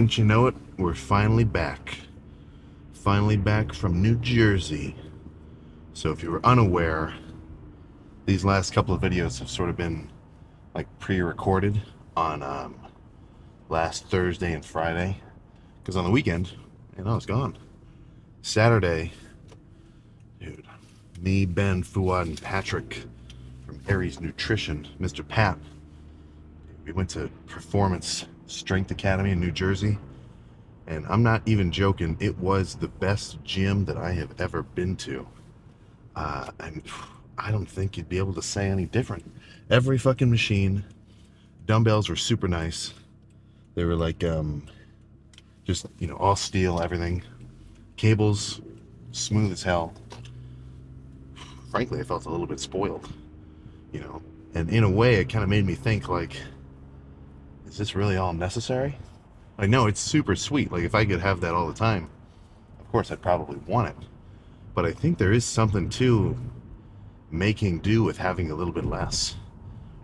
Wouldn't you know it, we're finally back. Finally back from New Jersey. So if you were unaware, these last couple of videos have sort of been like pre-recorded on last Thursday and Friday. Because on the weekend, I was gone. Saturday, dude, me, Ben, Fuad, and Patrick from Aries Nutrition, Mr. Pat, we went to Performance Strength Academy in New Jersey. And I'm not even joking, it was the best gym that I have ever been to. And I don't think you'd be able to say any different. Every fucking machine, dumbbells were super nice. They were like, just, all steel, everything. Cables, smooth as hell. Frankly, I felt a little bit spoiled, And in a way, it kind of made me think, like, is this really all necessary? I know it's super sweet. Like, if I could have that all the time, of course I'd probably want it. But I think there is something to making do with having a little bit less,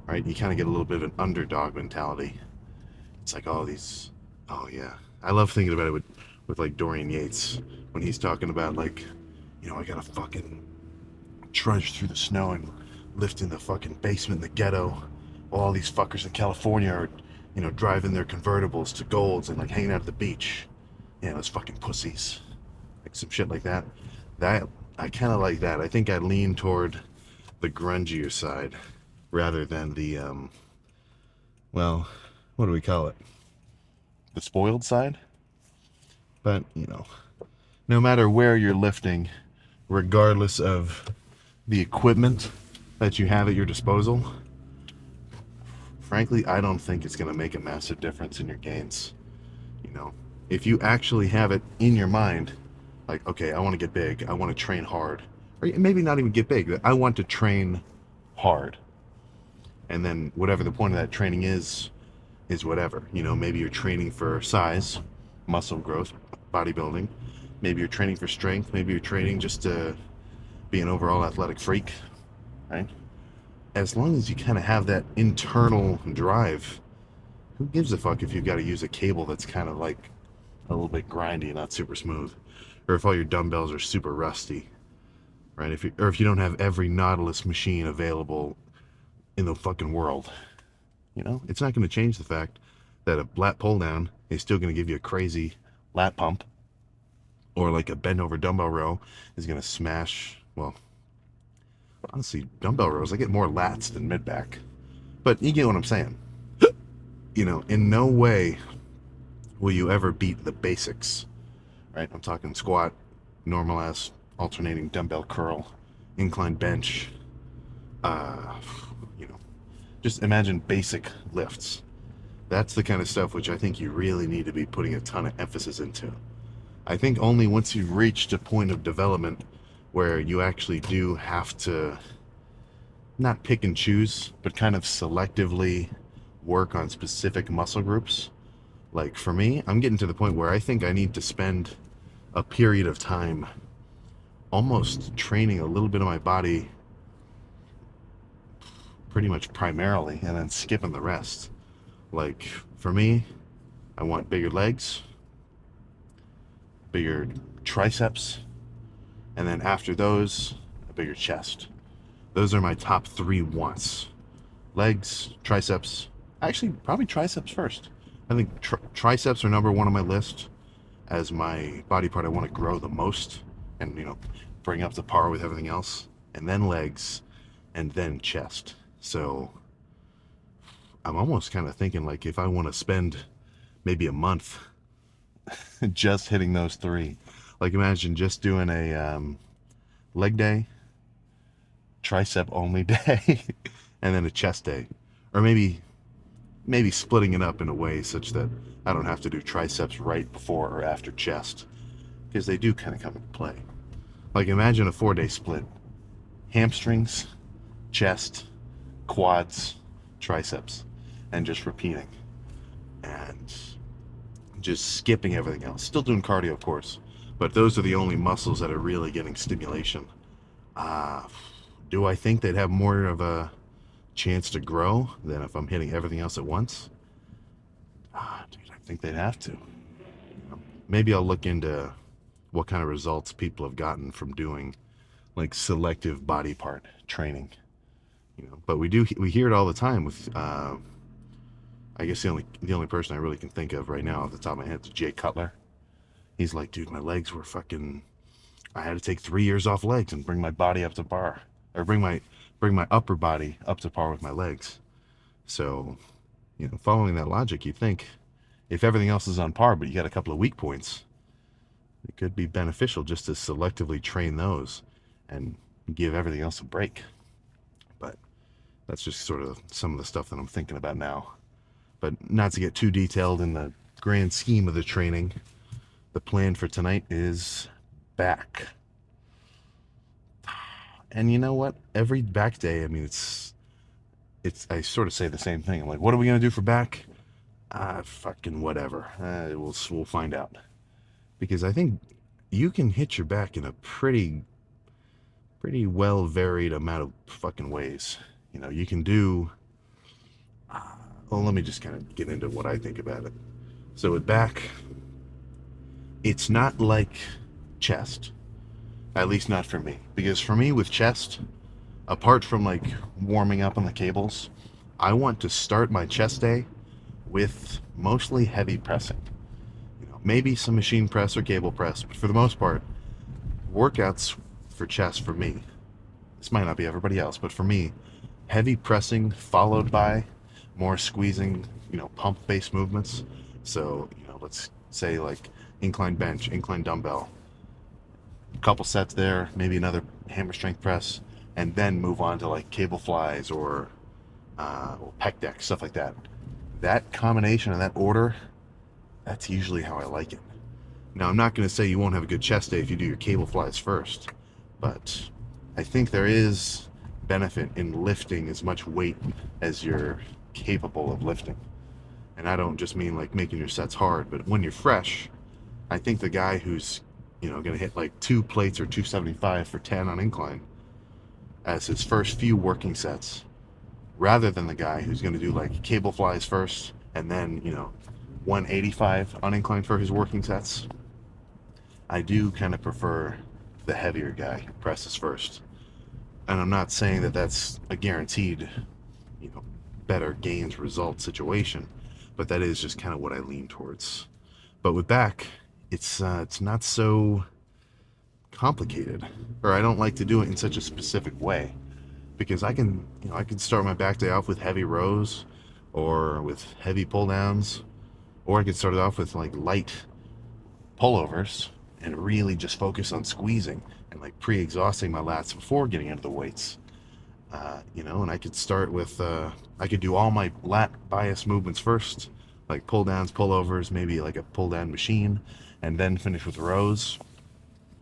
right? You kind of get a little bit of an underdog mentality. It's like, oh yeah. I love thinking about it with like Dorian Yates when he's talking about like, I gotta fucking trudge through the snow and lift in the fucking basement in the ghetto. All these fuckers in California are, driving their convertibles to Golds and like hanging out at the beach. Those fucking pussies. Like some shit like that. That I kind of like that. I think I lean toward the grungier side rather than the well, what do we call it? The spoiled side? But, no matter where you're lifting, regardless of the equipment that you have at your disposal, frankly, I don't think it's going to make a massive difference in your gains. If you actually have it in your mind, like, okay, I want to get big, I want to train hard, or maybe not even get big, I want to train hard. And then whatever the point of that training is whatever. Maybe you're training for size, muscle growth, bodybuilding. Maybe you're training for strength. Maybe you're training just to be an overall athletic freak, right? As long as you kind of have that internal drive, who gives a fuck if you've got to use a cable that's kind of like a little bit grindy, not super smooth, or if all your dumbbells are super rusty, right? If you don't have every Nautilus machine available in the fucking world, it's not going to change the fact that a lat pull down is still going to give you a crazy lat pump, or like a bend over dumbbell row is going to smash. Well, honestly, dumbbell rows, I get more lats than mid back, but you get what I'm saying. In no way will you ever beat the basics, right? I'm talking squat, normal ass alternating dumbbell curl, incline bench, uh, just imagine basic lifts. That's the kind of stuff which I think you really need to be putting a ton of emphasis into. I think only once you've reached a point of development where you actually do have to not pick and choose, but kind of selectively work on specific muscle groups. Like for me, I'm getting to the point where I think I need to spend a period of time almost training a little bit of my body pretty much primarily and then skipping the rest. Like for me, I want bigger legs, bigger triceps, and then after those, a bigger chest. Those are my top 3 wants. Legs, triceps, actually probably triceps first. I think triceps are number 1 on my list as my body part I want to grow the most and, bring up to par with everything else. And then legs, and then chest. So I'm almost kind of thinking like if I want to spend maybe a month just hitting those 3, like imagine just doing a leg day, tricep only day, and then a chest day, or maybe splitting it up in a way such that I don't have to do triceps right before or after chest, because they do kind of come into play. Like imagine a 4-day split: hamstrings, chest, quads, triceps, and just repeating and just skipping everything else. Still doing cardio, of course, but those are the only muscles that are really getting stimulation. Do I think they'd have more of a chance to grow than if I'm hitting everything else at once? Dude, I think they'd have to. maybe I'll look into what kind of results people have gotten from doing like selective body part training. But we hear it all the time with I guess the only person I really can think of right now off the top of my head is Jay Cutler. He's like, dude, my legs were fucking. I had to take 3 years off legs and bring my body up to par, or bring my upper body up to par with my legs. So, following that logic, you think if everything else is on par, but you got a couple of weak points, it could be beneficial just to selectively train those and give everything else a break. But that's just sort of some of the stuff that I'm thinking about now. But not to get too detailed in the grand scheme of the training, the plan for tonight is back. And you know what? Every back day, I mean, I sort of say the same thing. I'm like, what are we gonna do for back? Fucking whatever. We'll find out. Because I think you can hit your back in a pretty well varied amount of fucking ways. You can do. Well, let me just kind of get into what I think about it. So with back, it's not like chest, at least not for me. Because for me, with chest, apart from like warming up on the cables, I want to start my chest day with mostly heavy pressing. Maybe some machine press or cable press, but for the most part, workouts for chest for me, this might not be everybody else, but for me, heavy pressing followed by more squeezing, pump-based movements. So, let's say like incline bench, incline dumbbell, a couple sets there, maybe another hammer strength press, and then move on to like cable flies or pec deck, stuff like that. That combination and that order, that's usually how I like it. Now, I'm not going to say you won't have a good chest day if you do your cable flies first, but I think there is benefit in lifting as much weight as you're capable of lifting. And I don't just mean like making your sets hard, but when you're fresh, I think the guy who's going to hit like 2 plates or 275 for 10 on incline as his first few working sets, rather than the guy who's going to do like cable flies first and then 185 on incline for his working sets. I do kind of prefer the heavier guy who presses first. And I'm not saying that that's a guaranteed better gains result situation, but that is just kind of what I lean towards. But with back, it's not so complicated, or I don't like to do it in such a specific way, because I can start my back day off with heavy rows or with heavy pull downs, or I could start it off with like light pullovers and really just focus on squeezing and like pre-exhausting my lats before getting into the weights. And I could start with, I could do all my lat bias movements first, like pull downs, pullovers, maybe like a pull down machine, and then finish with rows.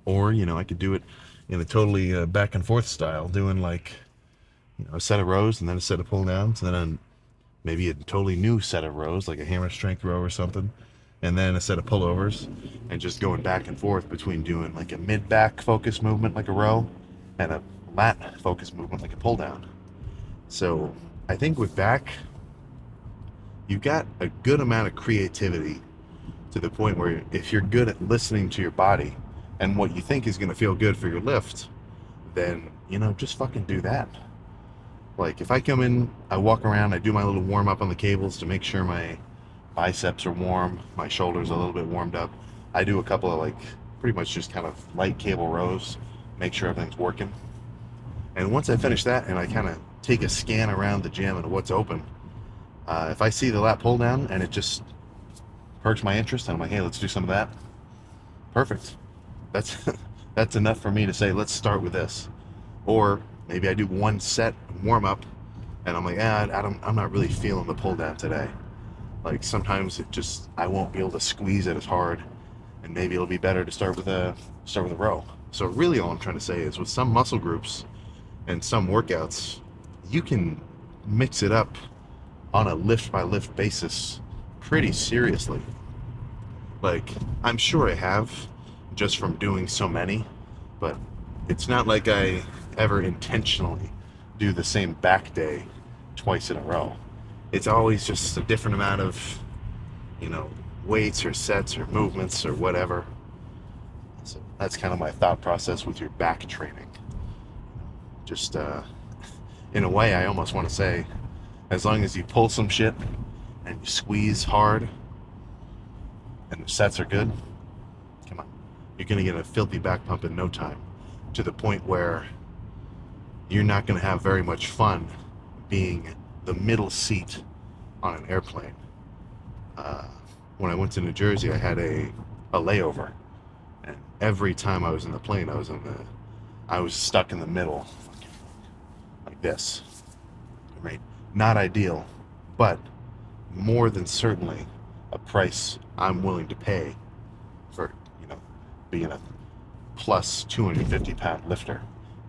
Or, I could do it in a totally back and forth style, doing like, a set of rows and then a set of pull downs, and then maybe a totally new set of rows, like a hammer strength row or something, and then a set of pullovers, and just going back and forth between doing like a mid-back focus movement like a row and a lat focus movement like a pull down. So I think with back, you've got a good amount of creativity to the point where if you're good at listening to your body and what you think is going to feel good for your lift, then, just fucking do that. Like if I come in, I walk around, I do my little warm up on the cables to make sure my biceps are warm, my shoulders are a little bit warmed up. I do a couple of like pretty much just kind of light cable rows, make sure everything's working. And once I finish that and I kind of take a scan around the gym and what's open, if I see the lat pull down and it just perks my interest and I'm like, hey, let's do some of that, perfect. That's that's enough for me to say, let's start with this. Or maybe I do one set warm up and I'm like, I'm not really feeling the pull down today. Like sometimes I won't be able to squeeze it as hard, and maybe it'll be better to start with a row. So really all I'm trying to say is with some muscle groups and some workouts, you can mix it up on a lift by lift basis pretty seriously. Like I'm sure I have just from doing so many, but it's not like I ever intentionally do the same back day twice in a row. It's always just a different amount of, weights or sets or movements or whatever. So that's kind of my thought process with your back training. Just in a way, I almost want to say, as long as you pull some shit and you squeeze hard and the sets are good, come on, you're going to get a filthy back pump in no time, to the point where you're not going to have very much fun being the middle seat on an airplane. When I went to New Jersey, I had a layover, and every time I was in the plane, I was stuck in the middle, like this. Right? Not ideal, but more than certainly a price I'm willing to pay for, being a plus 250-pound lifter,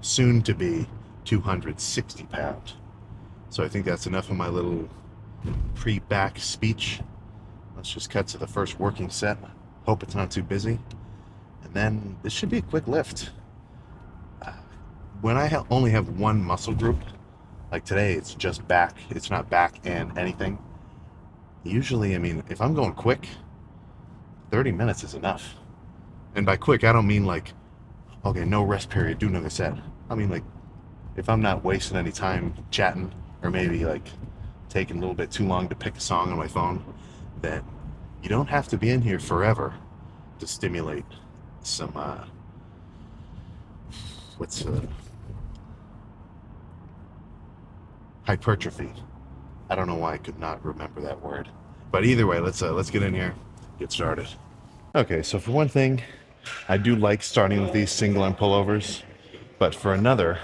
soon to be 260 pound. So I think that's enough of my little pre-back speech. Let's just cut to the first working set. Hope it's not too busy. And then this should be a quick lift. When I only have one muscle group, like today, it's just back. It's not back and anything. Usually, if I'm going quick, 30 minutes is enough. And by quick, I don't mean like, okay, no rest period, do another set. I mean like, if I'm not wasting any time chatting, or maybe like taking a little bit too long to pick a song on my phone, then you don't have to be in here forever to stimulate some hypertrophy. I don't know why I could not remember that word, but either way, let's get in here, get started. Okay, so for one thing, I do like starting with these single arm pullovers, but for another,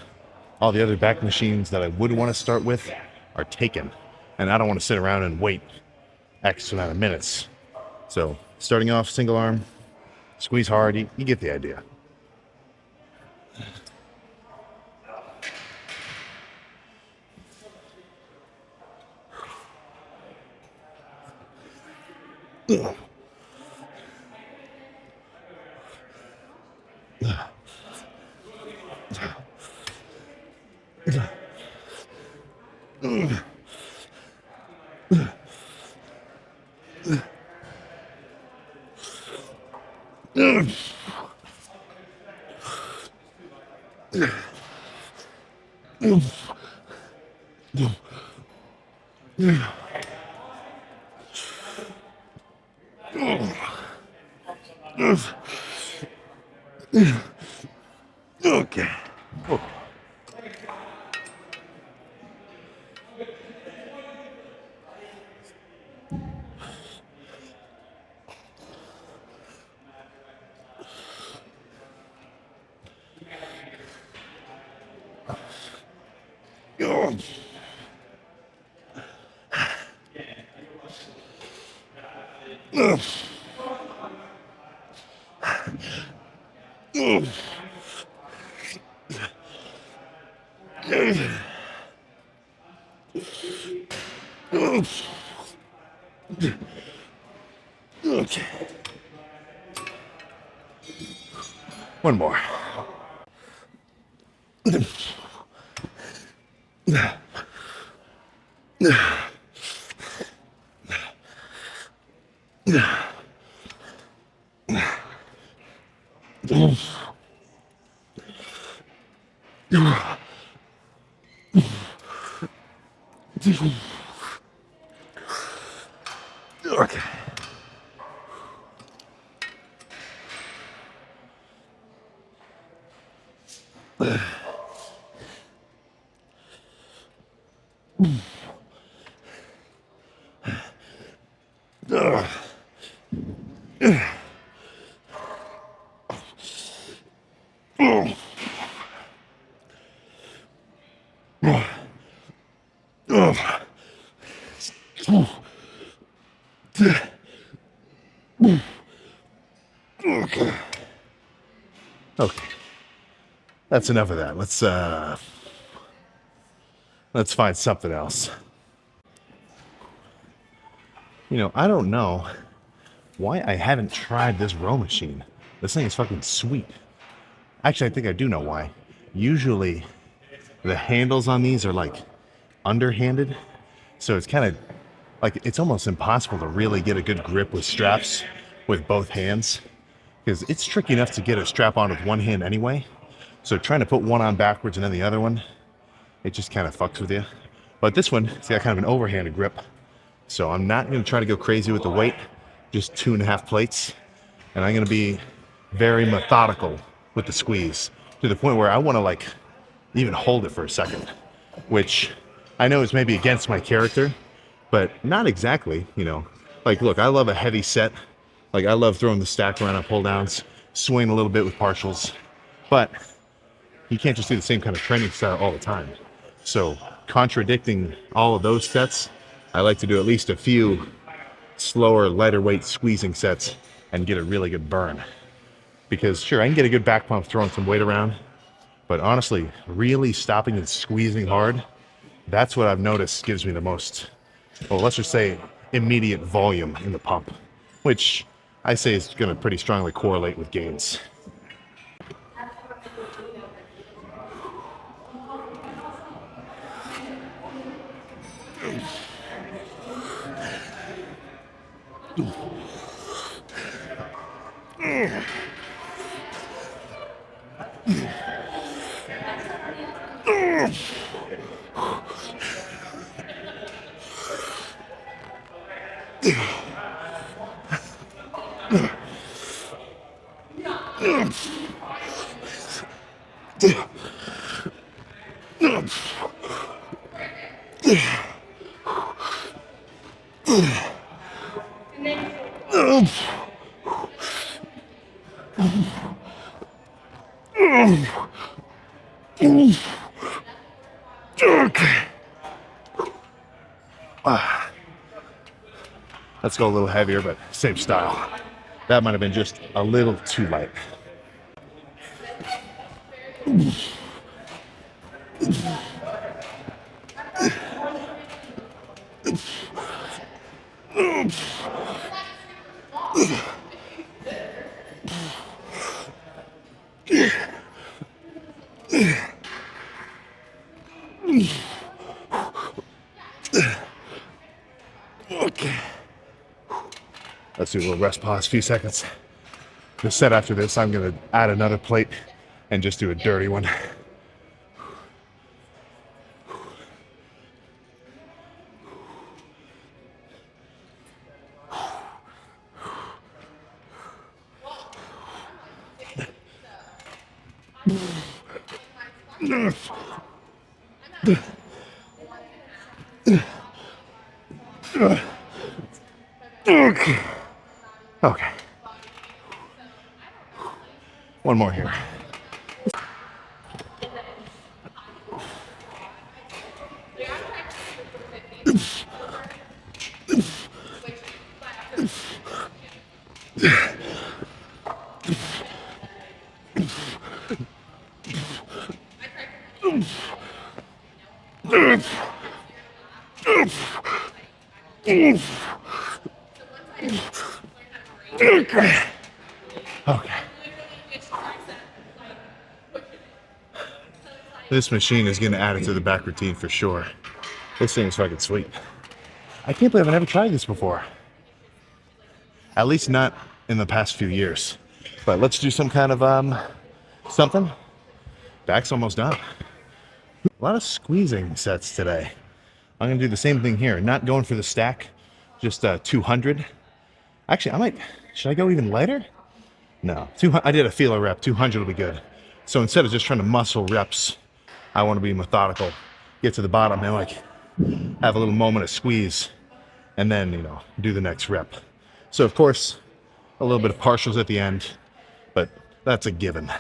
all the other back machines that I would want to start with are taken, and I don't want to sit around and wait X amount of minutes. So starting off single arm, squeeze hard, you get the idea. Okay. Okay. One more. Okay. Okay. That's enough of that. Let's find something else. I don't know why I haven't tried this row machine. This thing is fucking sweet. Actually, I think I do know why. Usually, the handles on these are like underhanded, so it's kind of like it's almost impossible to really get a good grip with straps with both hands because it's tricky enough to get a strap on with one hand anyway. So trying to put one on backwards and then the other one, it just kind of fucks with you. But this one, it's got kind of an overhanded grip. So I'm not going to try to go crazy with the weight, just 2.5 plates. And I'm going to be very methodical with the squeeze to the point where I want to like even hold it for a second, which I know is maybe against my character, but not exactly, you know. Like, look, I love a heavy set. Like, I love throwing the stack around on pull downs, swing a little bit with partials, but you can't just do the same kind of training style all the time. So contradicting all of those sets, I like to do at least a few slower, lighter weight squeezing sets and get a really good burn. Because sure, I can get a good back pump throwing some weight around, but honestly, really stopping and squeezing hard, that's what I've noticed gives me the most, well, let's just say immediate volume in the pump, which I say is going to pretty strongly correlate with gains. Let's go a little heavier, but same style. That might have been just a little too light. Okay. Let's do a little rest pause, a few seconds. The set after this, I'm gonna add another plate and just do a dirty one. Okay. Okay. One more here. Okay. This machine is going to add it to the back routine for sure. This thing is fucking sweet. I can't believe I've never tried this before. At least not in the past few years. But let's do some kind of something. Back's almost done. A lot of squeezing sets today. I'm gonna do the same thing here. Not going for the stack, just 200. Actually, should I go even lighter? No, 200, I did a feeler rep, 200 will be good. So instead of just trying to muscle reps, I want to be methodical, get to the bottom and like have a little moment of squeeze and then, you know, do the next rep. So of course, a little bit of partials at the end, but that's a given.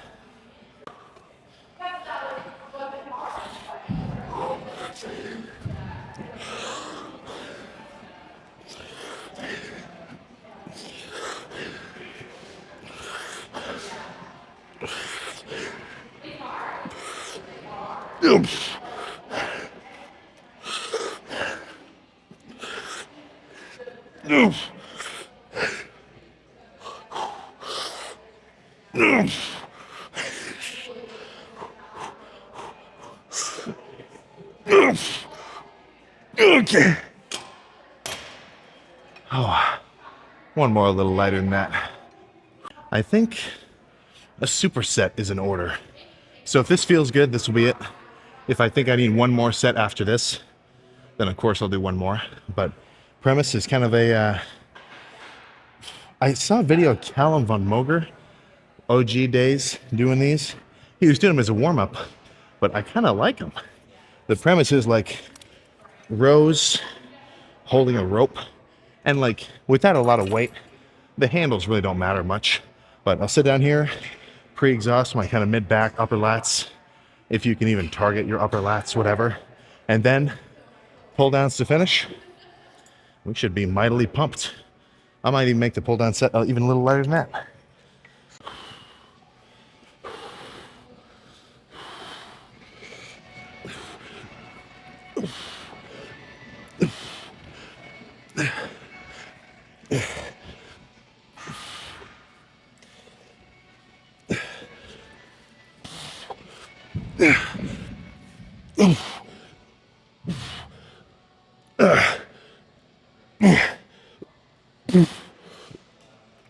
Okay. Oh, one more a little lighter than that. I think a superset is in order. So if this feels good, this will be it. If I think I need one more set after this, then of course I'll do one more. But premise is kind of a, I saw a video of Callum von Moger, OG days, doing these. He was doing them as a warm-up, but I kind of like them. The premise is like rows holding a rope, and like without a lot of weight, the handles really don't matter much. But I'll sit down here, pre-exhaust my kind of mid-back, upper lats, if you can even target your upper lats, whatever, and then pull downs to finish. We should be mightily pumped. I might even make the pull down set even a little lighter than that.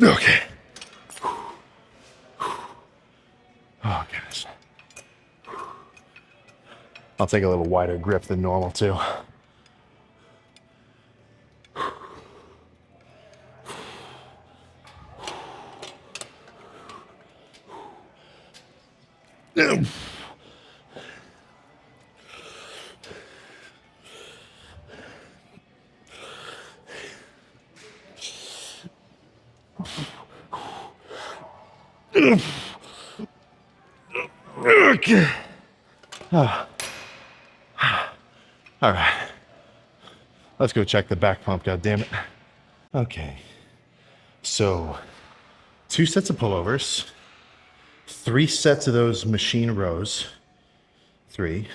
Okay. Oh, goodness. I'll take a little wider grip than normal, too. Okay. Oh. All right. Let's go check the back pump, goddammit. Okay. So, 2 sets of pullovers, 3 sets of those machine rows, 3,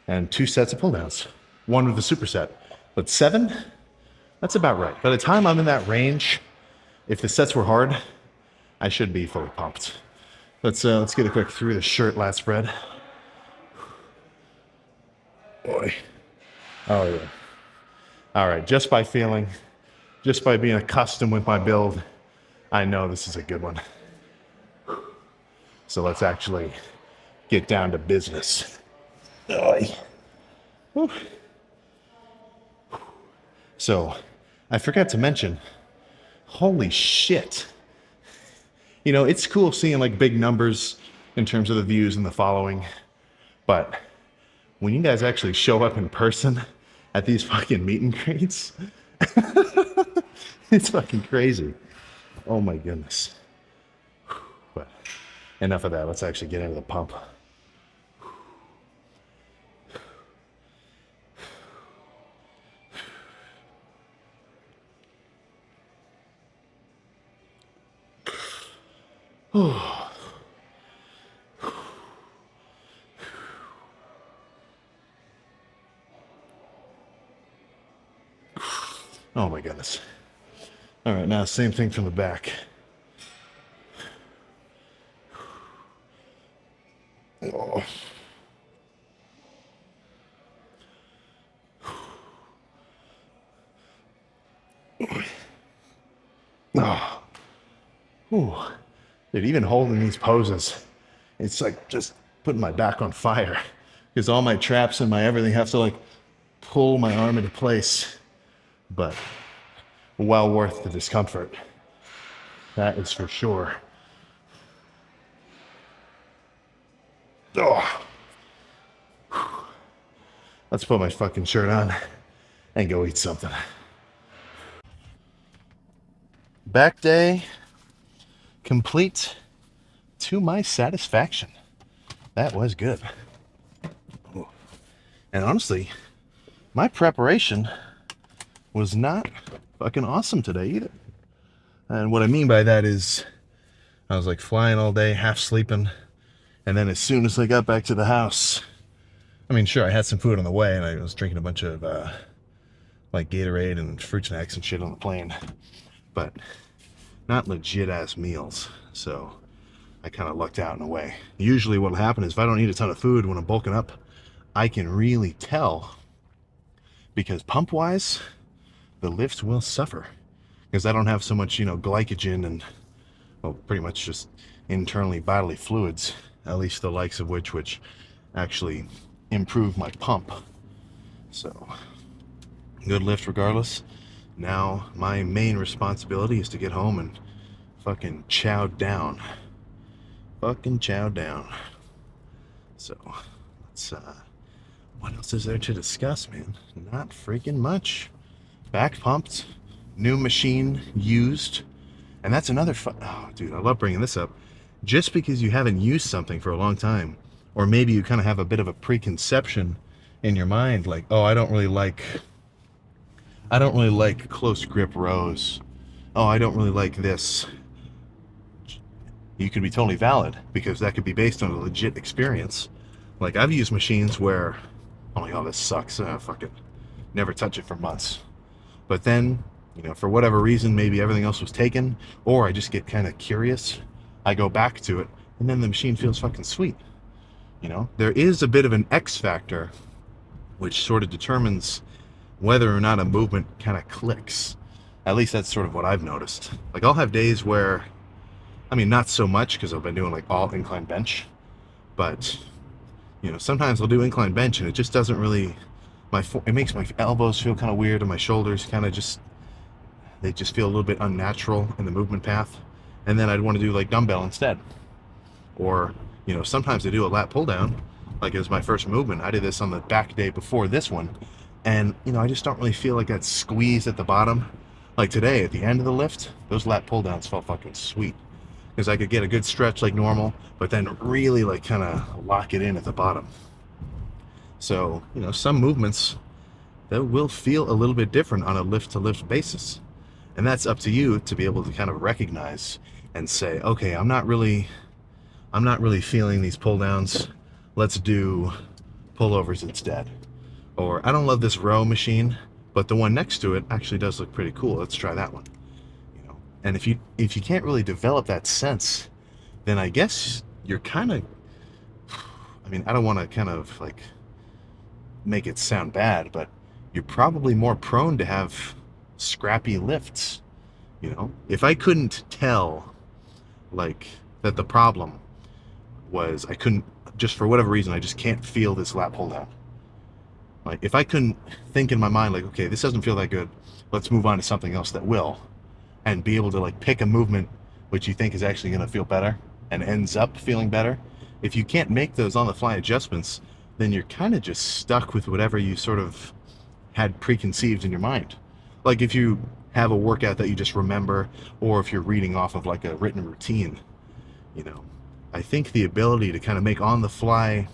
and 2 sets of pull downs, 1 with the superset. But 7, that's about right. By the time I'm in that range, if the sets were hard, I should be fully pumped. Let's get a quick through the shirt lat spread. Boy. Oh yeah. All right, just by feeling, just by being accustomed with my build, I know this is a good one. So let's actually get down to business. So I forgot to mention, holy shit. You know, it's cool seeing like big numbers in terms of the views and the following, but when you guys actually show up in person at these fucking meet and greets, it's fucking crazy. Oh my goodness. But enough of that. Let's actually get into the pump. Oh my goodness. All right, now same thing from the back. Oh. Oh. Ooh. Dude, even holding these poses, it's like just putting my back on fire because all my traps and my everything have to like pull my arm into place. But well worth the discomfort. That is for sure. Oh. Let's put my fucking shirt on and go eat something. Back day complete to my satisfaction. That was good. And honestly, my preparation was not fucking awesome today either. And what I mean by that is I was like flying all day, half sleeping, and then as soon as I got back to the house, I mean, sure, I had some food on the way and I was drinking a bunch of like Gatorade and fruit snacks and shit on the plane, but not legit ass meals. So I kind of lucked out in a way. Usually what'll happen is if I don't eat a ton of food when I'm bulking up, I can really tell, because pump wise, the lifts will suffer. because I don't have so much, glycogen and, well, pretty much just internally bodily fluids, at least the likes of which actually improve my pump. So, good lift regardless. Now, my main responsibility is to get home and fucking chow down. Fucking chow down. So, let's, what else is there to discuss, man? Not freaking much. Back pumped, new machine used, and that's another oh, dude, I love bringing this up. Just because you haven't used something for a long time, or maybe you kind of have a bit of a preconception in your mind, like, oh, I don't really like close grip rows. Oh, I don't really like this. You could be totally valid, because that could be based on a legit experience. Like, I've used machines where, oh my god, this sucks. Fucking never touch it for months. But then, for whatever reason, maybe everything else was taken, or I just get kind of curious. I go back to it, and then the machine feels fucking sweet. There is a bit of an X factor, which sort of determines whether or not a movement kind of clicks. At least that's sort of what I've noticed. Like, I'll have days where, I mean, not so much because I've been doing like all incline bench, but sometimes I'll do incline bench and it just doesn't really, it makes my elbows feel kind of weird and my shoulders kind of they just feel a little bit unnatural in the movement path. And then I'd want to do like dumbbell instead. Or, sometimes I do a lat pull down, like it was my first movement. I did this on the back day before this one. And, I just don't really feel like that squeeze at the bottom. Like today, at the end of the lift, those lat pull downs felt fucking sweet. Because I could get a good stretch like normal, but then really like kind of lock it in at the bottom. So, some movements that will feel a little bit different on a lift to lift basis. And that's up to you to be able to kind of recognize and say, okay, I'm not really feeling these pull downs. Let's do pullovers instead. Or I don't love this row machine, but the one next to it actually does look pretty cool. Let's try that one. And if you can't really develop that sense, then I guess you're kind of, I mean, I don't want to kind of like make it sound bad, but you're probably more prone to have scrappy lifts. If I couldn't tell like that the problem was I couldn't, just for whatever reason, I just can't feel this lat pull down. Like, if I couldn't think in my mind like, okay, this doesn't feel that good, let's move on to something else that will, and be able to like pick a movement which you think is actually going to feel better and ends up feeling better. If you can't make those on the fly adjustments, then you're kind of just stuck with whatever you sort of had preconceived in your mind. Like if you have a workout that you just remember, or if you're reading off of like a written routine, I think the ability to kind of make on the fly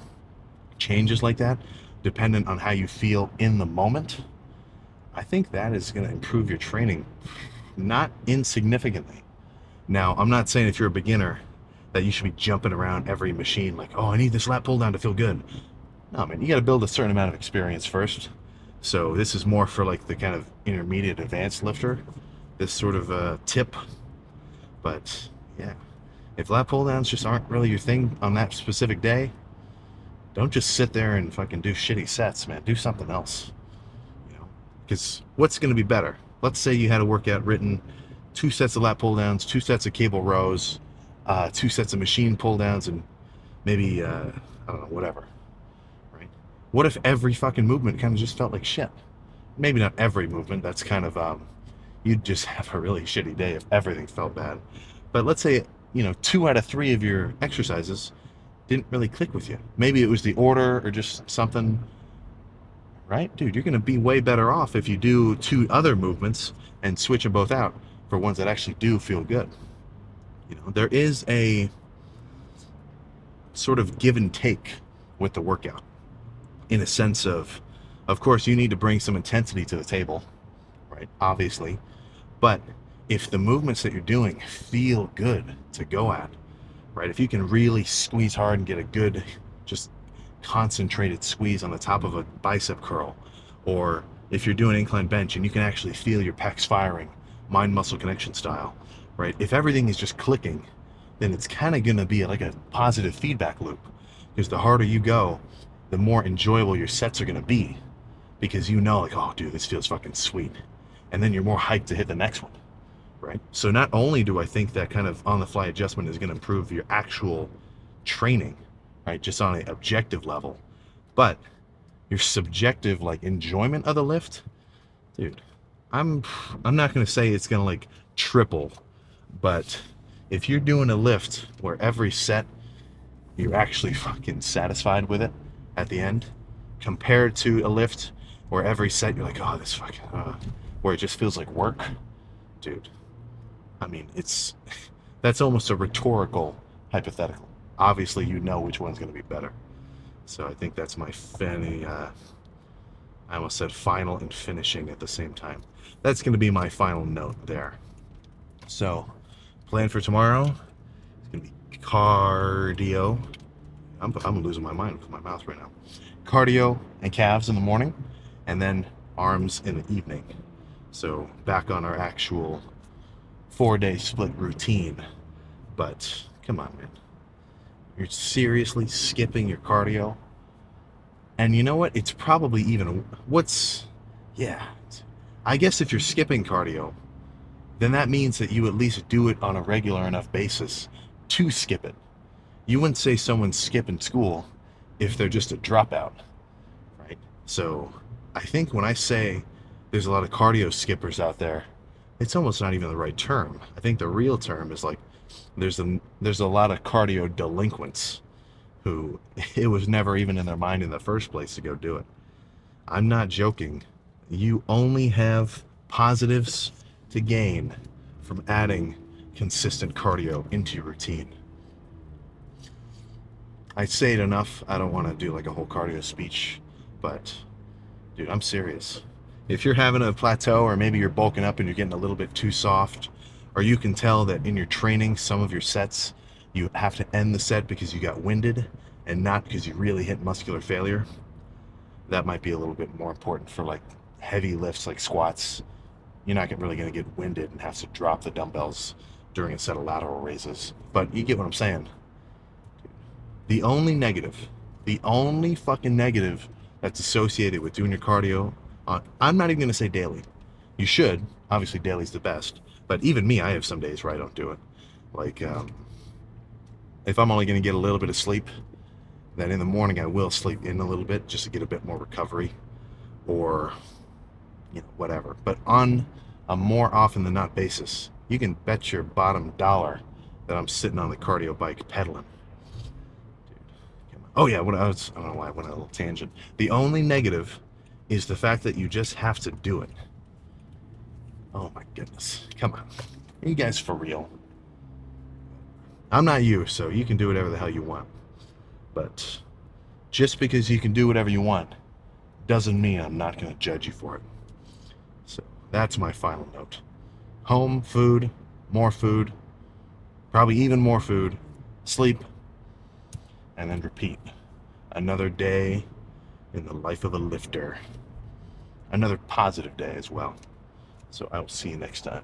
changes like that, dependent on how you feel in the moment, I think that is going to improve your training not insignificantly. Now, I'm not saying if you're a beginner that you should be jumping around every machine like, oh, I need this lat pull down to feel good. No, man, you got to build a certain amount of experience first. So this is more for like the kind of intermediate advanced lifter, this sort of tip. But yeah, if lat pull downs just aren't really your thing on that specific day, don't just sit there and fucking do shitty sets, man. Do something else. Because what's going to be better? Let's say you had a workout written, 2 sets of lat pull downs, 2 sets of cable rows, 2 sets of machine pull downs, and maybe, I don't know, whatever, right? What if every fucking movement kind of just felt like shit? Maybe not every movement, that's kind of, you'd just have a really shitty day if everything felt bad. But let's say, 2 out of 3 of your exercises didn't really click with you. Maybe it was the order or just something. Right? Dude, you're going to be way better off if you do 2 other movements and switch them both out for ones that actually do feel good. There is a sort of give and take with the workout, in a sense of course, you need to bring some intensity to the table, right? Obviously. But if the movements that you're doing feel good to go at, right? If you can really squeeze hard and get a good, just concentrated squeeze on the top of a bicep curl, or if you're doing incline bench and you can actually feel your pecs firing, mind muscle connection style, right? If everything is just clicking, then it's kind of going to be like a positive feedback loop, because the harder you go, the more enjoyable your sets are going to be, because like, oh dude, this feels fucking sweet, and then you're more hyped to hit the next one. right? So not only do I think that kind of on-the-fly adjustment is going to improve your actual training, right, just on an objective level, but your subjective like enjoyment of the lift, dude, I'm not going to say it's going to like triple, but if you're doing a lift where every set you're actually fucking satisfied with it at the end, compared to a lift where every set you're like, oh, this fucking, where it just feels like work, dude. I mean, that's almost a rhetorical hypothetical. Obviously, you know which one's going to be better. So I think that's my I almost said final and finishing at the same time. That's going to be my final note there. So, plan for tomorrow. It's going to be cardio. I'm losing my mind with my mouth right now. Cardio and calves in the morning, and then arms in the evening. So back on our actual 4-day split routine. But come on, man. You're seriously skipping your cardio? And you know what? It's probably even yeah. I guess if you're skipping cardio, then that means that you at least do it on a regular enough basis to skip it. You wouldn't say someone's skipping school if they're just a dropout, right? So I think when I say there's a lot of cardio skippers out there, it's almost not even the right term. I think the real term is like there's a lot of cardio delinquents who it was never even in their mind in the first place to go do it. I'm not joking. You only have positives to gain from adding consistent cardio into your routine. I say it enough. I don't want to do like a whole cardio speech, but dude, I'm serious. If you're having a plateau, or maybe you're bulking up and you're getting a little bit too soft, or you can tell that in your training, some of your sets, you have to end the set because you got winded and not because you really hit muscular failure, that might be a little bit more important for like heavy lifts like squats. You're not really going to get winded and have to drop the dumbbells during a set of lateral raises. But you get what I'm saying. The only fucking negative that's associated with doing your cardio, I'm not even going to say daily. You should. Obviously, daily's the best. But even me, I have some days where I don't do it. Like, if I'm only going to get a little bit of sleep, then in the morning I will sleep in a little bit just to get a bit more recovery or, whatever. But on a more often than not basis, you can bet your bottom dollar that I'm sitting on the cardio bike pedaling. Oh yeah, I don't know why I went on a little tangent. The only negative is the fact that you just have to do it. Oh my goodness. Come on. Are you guys for real? I'm not you, so you can do whatever the hell you want. But just because you can do whatever you want doesn't mean I'm not going to judge you for it. So that's my final note. Home, food, more food, probably even more food, sleep, and then repeat. Another day in the life of a lifter. Another positive day as well. So I will see you next time.